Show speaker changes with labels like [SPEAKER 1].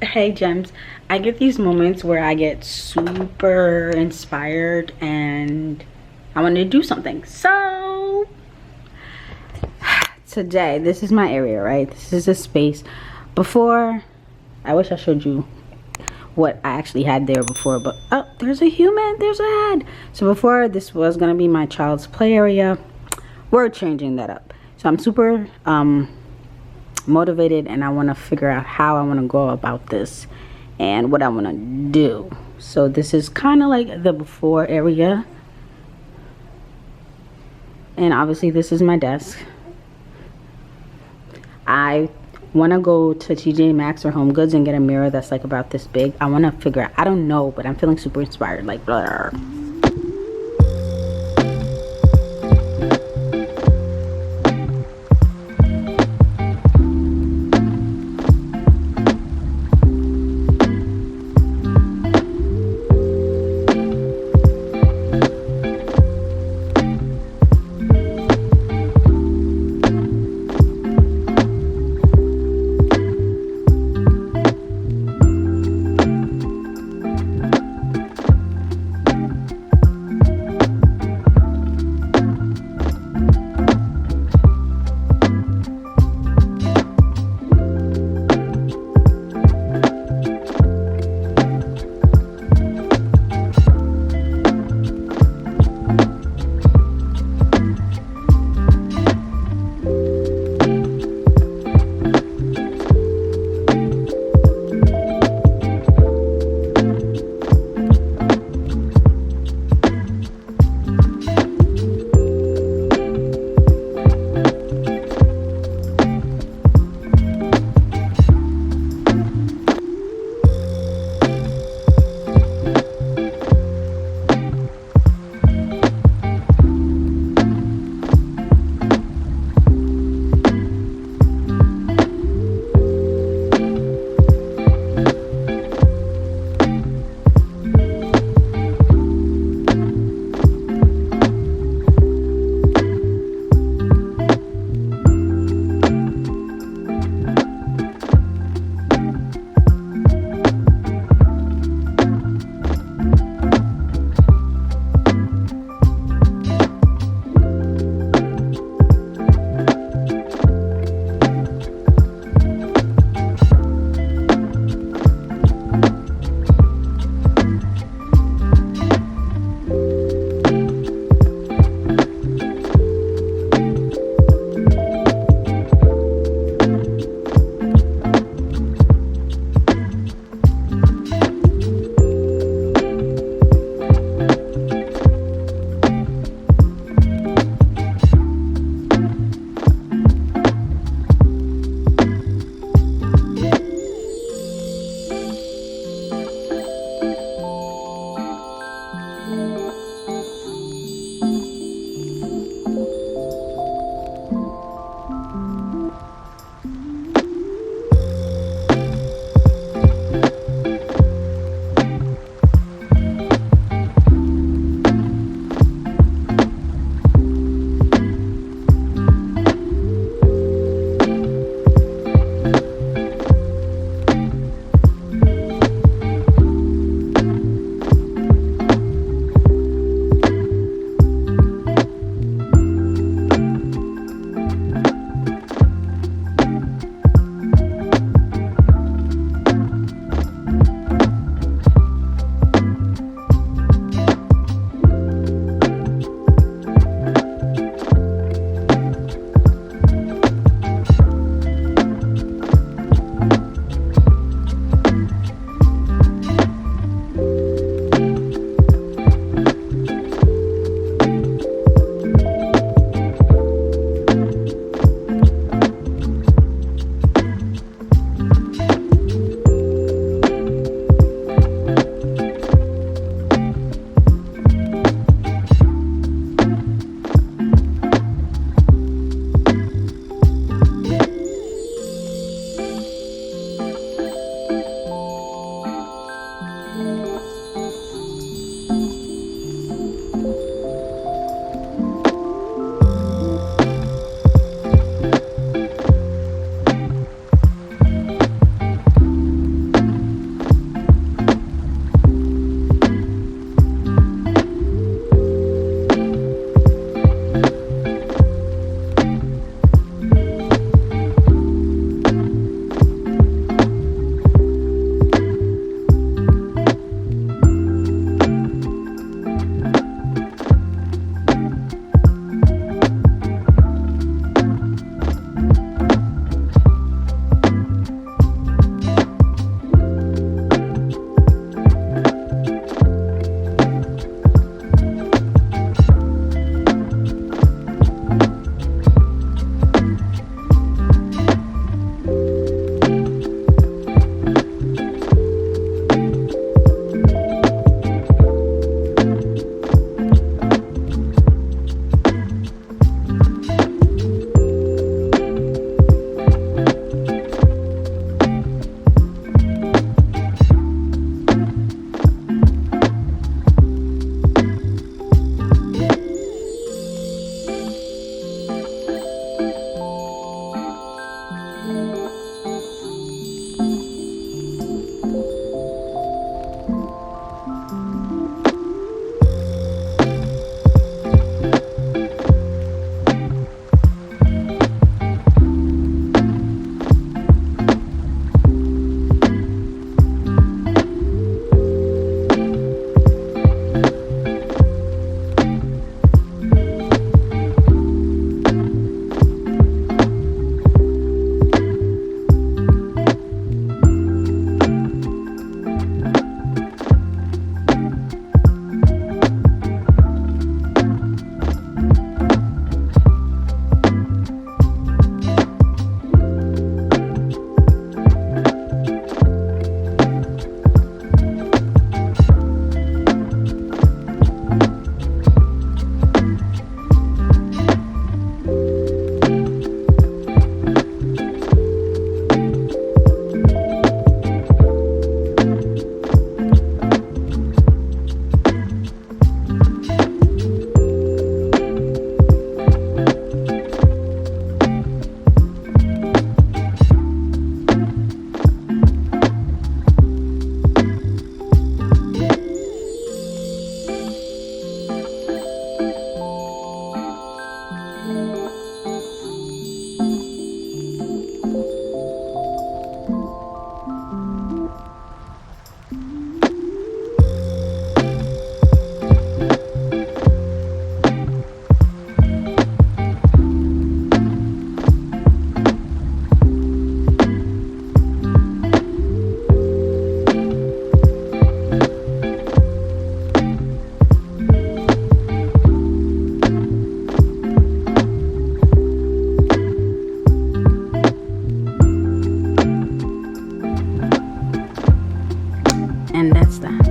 [SPEAKER 1] Hey gems, I get these moments where I get super inspired and I want to do something. So today, this is my area, right? This is a space. Before, I wish I showed you what I actually had there before, but oh, there's a human, there's a head. So before, this was gonna be my child's play area. We're changing that up. So I'm super motivated, and I want to figure out how I want to go about this and what I want to do. So this is kind of like the before area, and obviously this is my desk. I want to go to TJ Maxx or Home Goods and get a mirror that's like about this big. I want to figure out, I don't know, but I'm feeling super inspired, like blah. And that's that.